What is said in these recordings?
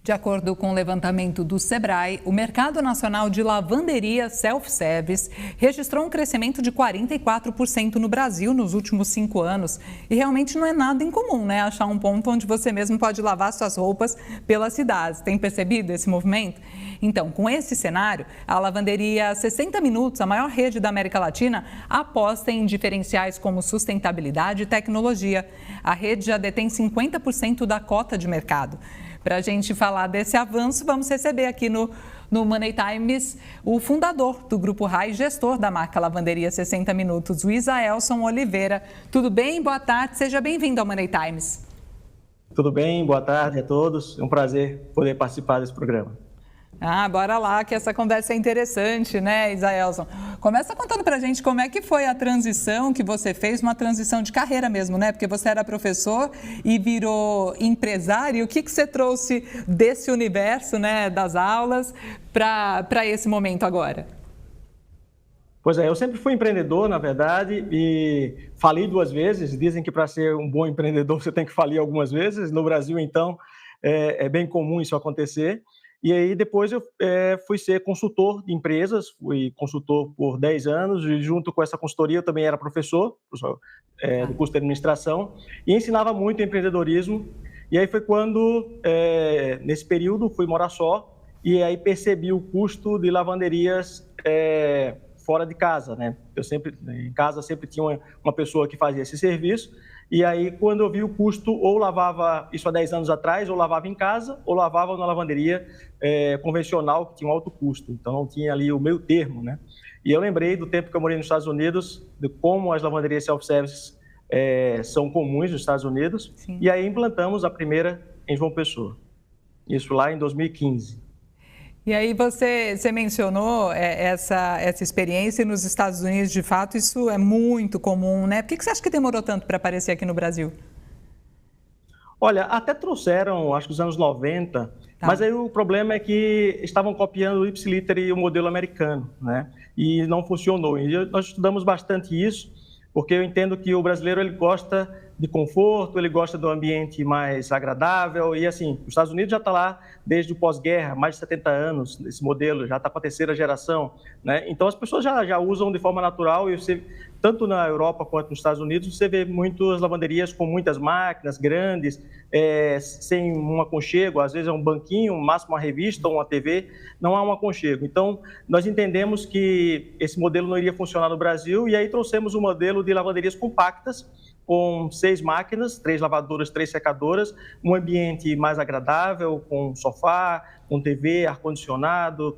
De acordo com o levantamento do Sebrae, o mercado nacional de lavanderia self-service registrou um crescimento de 44% no Brasil nos últimos 5 anos. E realmente não é nada incomum, né? Achar um ponto onde você mesmo pode lavar suas roupas pelas cidades. Tem percebido esse movimento? Então, com esse cenário, a lavanderia 60 Minutos, a maior rede da América Latina, aposta em diferenciais como sustentabilidade e tecnologia. A rede já detém 50% da cota de mercado. Para a gente falar desse avanço, vamos receber aqui no Money Times o fundador do Grupo RAI, gestor da marca Lavanderia 60 Minutos, o Isaelson Oliveira. Tudo bem? Boa tarde, seja bem-vindo ao Money Times. Tudo bem, boa tarde a todos. É um prazer poder participar desse programa. Bora lá, que essa conversa é interessante, né, Isaelson? Começa contando pra gente como é que foi a transição que você fez, uma transição de carreira mesmo, né? Porque você era professor e virou empresário. O que você trouxe desse universo, né, das aulas para esse momento agora? Pois é, eu sempre fui empreendedor, na verdade, e falei 2 vezes. Dizem que para ser um bom empreendedor você tem que falir algumas vezes. No Brasil, então, é bem comum isso acontecer. E aí depois eu fui ser consultor de empresas, fui consultor por 10 anos, e junto com essa consultoria eu também era professor do curso de administração, e ensinava muito empreendedorismo. E aí foi quando, nesse período, fui morar só, e aí percebi o custo de lavanderias fora de casa, né? Em casa sempre tinha uma pessoa que fazia esse serviço. E aí, quando eu vi o custo, ou lavava, isso há 10 anos atrás, ou lavava em casa, ou lavava na lavanderia convencional, que tinha um alto custo. Então, não tinha ali o meio termo, né? E eu lembrei do tempo que eu morei nos Estados Unidos, de como as lavanderias self-service são comuns nos Estados Unidos. Sim. E aí implantamos a primeira em João Pessoa. Isso lá em 2015. E aí você mencionou essa experiência nos Estados Unidos, de fato, isso é muito comum, né? Por que você acha que demorou tanto para aparecer aqui no Brasil? Olha, até trouxeram, acho que nos anos 90, mas aí o problema é que estavam copiando o Ipsiliter e o modelo americano, né? E não funcionou. E nós estudamos bastante isso, porque eu entendo que o brasileiro ele gosta de conforto, ele gosta do ambiente mais agradável, e assim, os Estados Unidos já está lá desde o pós-guerra, mais de 70 anos, esse modelo, já está com a 3ª geração, né? Então as pessoas já usam de forma natural, e você, tanto na Europa quanto nos Estados Unidos, você vê muitas lavanderias com muitas máquinas grandes, sem um aconchego, às vezes é um banquinho, máximo uma revista ou uma TV, não há um aconchego. Então, nós entendemos que esse modelo não iria funcionar no Brasil, e aí trouxemos um modelo de lavanderias compactas, com 6 máquinas, 3 lavadoras, 3 secadoras, um ambiente mais agradável, com sofá, com TV, ar-condicionado,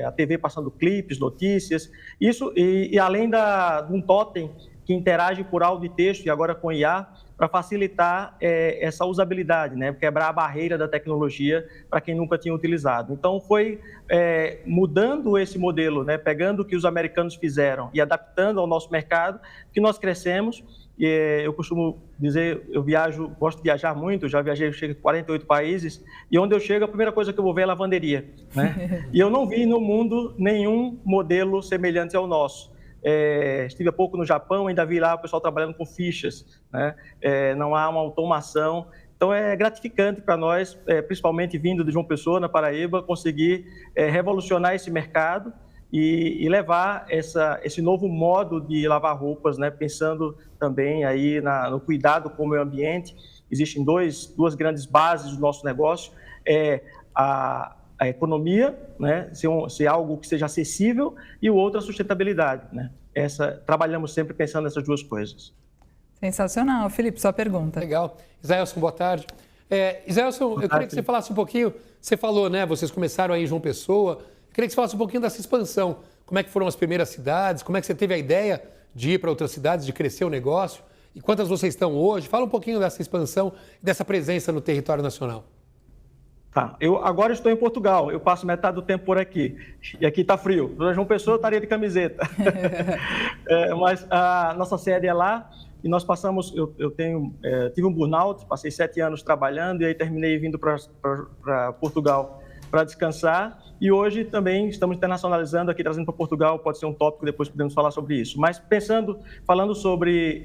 a TV passando clipes, notícias, isso, e além de um totem que interage por áudio e texto, e agora com IA, para facilitar essa usabilidade, né? Quebrar a barreira da tecnologia para quem nunca tinha utilizado. Então, foi mudando esse modelo, né? Pegando o que os americanos fizeram e adaptando ao nosso mercado, que nós crescemos. Eu costumo dizer, eu gosto de viajar muito, já viajei, chego em 48 países, e onde eu chego, a primeira coisa que eu vou ver é lavanderia, né? E eu não vi no mundo nenhum modelo semelhante ao nosso. Estive há pouco no Japão, ainda vi lá o pessoal trabalhando com fichas, né? Não há uma automação. Então, é gratificante para nós, principalmente vindo de João Pessoa, na Paraíba, conseguir revolucionar esse mercado e levar esse novo modo de lavar roupas, né? Pensando também aí no cuidado com o meio ambiente. Existem duas grandes bases do nosso negócio, a economia, né? Ser algo que seja acessível, e o outro a sustentabilidade, né? Trabalhamos sempre pensando nessas 2 coisas. Sensacional. Felipe, sua pergunta. Legal. Isaelson, boa tarde. Isaelson, eu queria que você falasse um pouquinho, você falou, né, vocês começaram aí em João Pessoa, eu queria que você falasse um pouquinho dessa expansão, como é que foram as primeiras cidades, como é que você teve a ideia de ir para outras cidades, de crescer o negócio, e quantas vocês estão hoje? Fala um pouquinho dessa expansão, dessa presença no território nacional. Tá, eu agora estou em Portugal, eu passo metade do tempo por aqui, e aqui está frio. Na João Pessoa eu estaria de camiseta, mas a nossa sede é lá, e nós passamos, tive um burnout, passei 7 anos trabalhando, e aí terminei vindo para Portugal para descansar, e hoje também estamos internacionalizando aqui, trazendo para Portugal, pode ser um tópico, depois podemos falar sobre isso. Mas falando sobre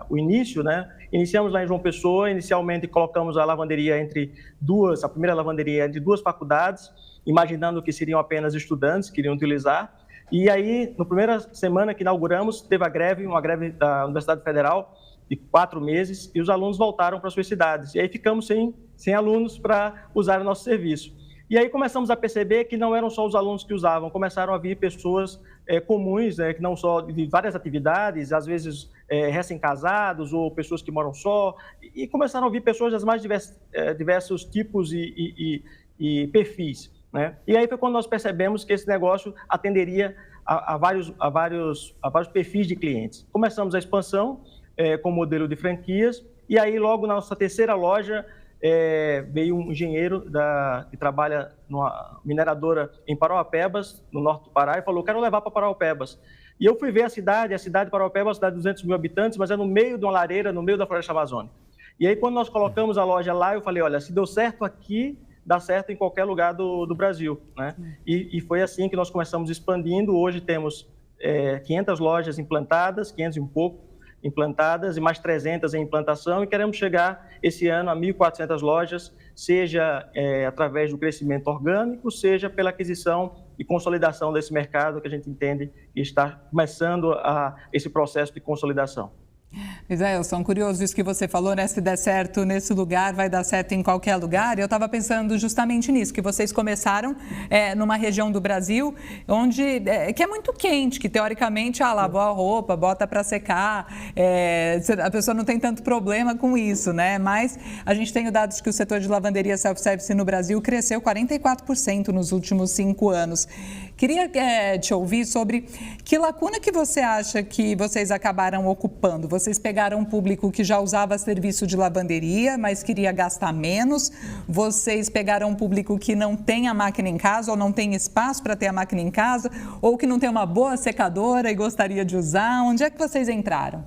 o início, né? Iniciamos lá em João Pessoa, inicialmente colocamos a lavanderia a primeira lavanderia entre duas faculdades, imaginando que seriam apenas estudantes que iriam utilizar. E aí, na primeira semana que inauguramos, teve uma greve da Universidade Federal de 4 meses, e os alunos voltaram para suas cidades. E aí ficamos sem alunos para usar o nosso serviço. E aí começamos a perceber que não eram só os alunos que usavam, começaram a vir pessoas comuns, que não só de várias atividades, às vezes recém-casados ou pessoas que moram só, e começaram a vir pessoas das mais diversos tipos e perfis, né? E aí foi quando nós percebemos que esse negócio atenderia a vários perfis de clientes. Começamos a expansão com o modelo de franquias, e aí logo na nossa terceira loja veio um engenheiro que trabalha numa mineradora em Parauapebas, no norte do Pará, e falou: quero levar para Parauapebas. E eu fui ver a cidade de Parauapebas é uma cidade de 200 mil habitantes, mas é no meio de uma lareira, no meio da floresta amazônica. E aí quando nós colocamos a loja lá, eu falei: olha, se deu certo aqui, dá certo em qualquer lugar do Brasil, né? E foi assim que nós começamos expandindo. Hoje temos 500 lojas implantadas, 500 e um pouco implantadas, e mais 300 em implantação, e queremos chegar esse ano a 1.400 lojas, seja através do crescimento orgânico, seja pela aquisição e consolidação desse mercado, que a gente entende que está começando esse processo de consolidação. Isaelson, curioso isso que você falou, né? Se der certo nesse lugar, vai dar certo em qualquer lugar. Eu estava pensando justamente nisso, que vocês começaram numa região do Brasil que é muito quente, que teoricamente, lavou a roupa, bota para secar, a pessoa não tem tanto problema com isso, né? Mas a gente tem dados que o setor de lavanderia self-service no Brasil cresceu 44% nos últimos 5 anos. Queria te ouvir sobre que lacuna que você acha que vocês acabaram ocupando. Vocês pegaram um público que já usava serviço de lavanderia, mas queria gastar menos. Vocês pegaram um público que não tem a máquina em casa ou não tem espaço para ter a máquina em casa, ou que não tem uma boa secadora e gostaria de usar. Onde é que vocês entraram?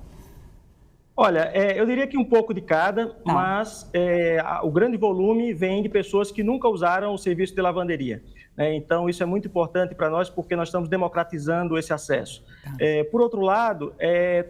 Olha, eu diria que um pouco de cada, mas o grande volume vem de pessoas que nunca usaram o serviço de lavanderia. Então, isso é muito importante para nós, porque nós estamos democratizando esse acesso. Por outro lado,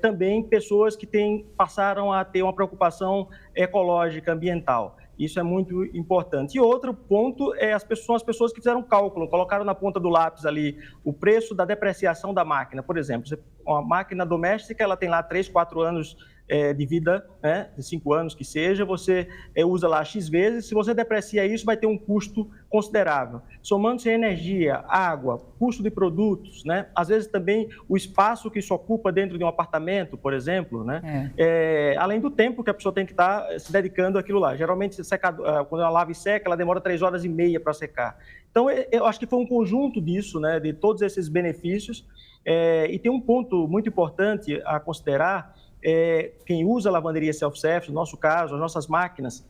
também pessoas que passaram a ter uma preocupação ecológica, ambiental. Isso é muito importante. E outro ponto são as pessoas que fizeram cálculo, colocaram na ponta do lápis ali o preço da depreciação da máquina. Por exemplo, uma máquina doméstica, ela tem lá 3, 4 anos de vida, né, de 5 anos que seja, você usa lá X vezes, se você deprecia isso, vai ter um custo considerável. Somando-se energia, água, custo de produtos, né, às vezes também o espaço que isso ocupa dentro de um apartamento, por exemplo, né, além do tempo que a pessoa tem que estar se dedicando àquilo lá. Geralmente, quando ela lava e seca, ela demora 3 horas e meia para secar. Então, eu acho que foi um conjunto disso, né, de todos esses benefícios, e tem um ponto muito importante a considerar. Quem usa a lavanderia self-service, no nosso caso, as nossas máquinas,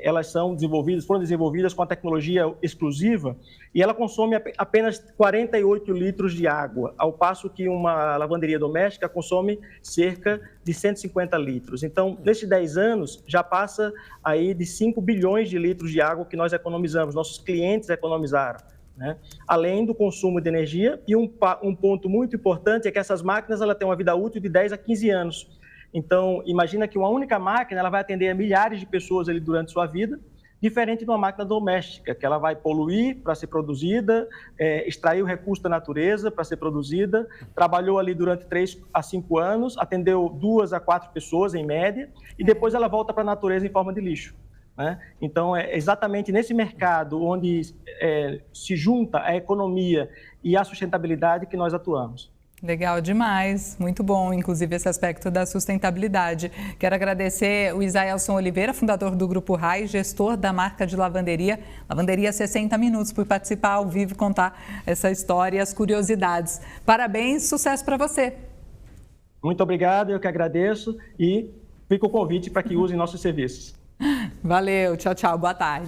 elas foram desenvolvidas com a tecnologia exclusiva, e ela consome apenas 48 litros de água, ao passo que uma lavanderia doméstica consome cerca de 150 litros. Então, nesses 10 anos, já passa aí de 5 bilhões de litros de água que nós economizamos, nossos clientes economizaram, né? Além do consumo de energia, e um ponto muito importante é que essas máquinas têm uma vida útil de 10 a 15 anos. Então, imagina que uma única máquina ela vai atender a milhares de pessoas ali durante sua vida, diferente de uma máquina doméstica, que ela vai poluir para ser produzida, extrair o recurso da natureza para ser produzida, trabalhou ali durante 3 a 5 anos, atendeu 2 a 4 pessoas em média, e depois ela volta para a natureza em forma de lixo, né? Então, é exatamente nesse mercado onde se junta a economia e a sustentabilidade que nós atuamos. Legal demais, muito bom, inclusive esse aspecto da sustentabilidade. Quero agradecer o Isaelson Oliveira, fundador do Grupo RAI, gestor da marca de lavanderia 60 Minutos, por participar ao vivo e contar essa história e as curiosidades. Parabéns, sucesso para você. Muito obrigado, eu que agradeço, e fica o convite para que usem nossos serviços. Valeu, tchau, tchau, boa tarde.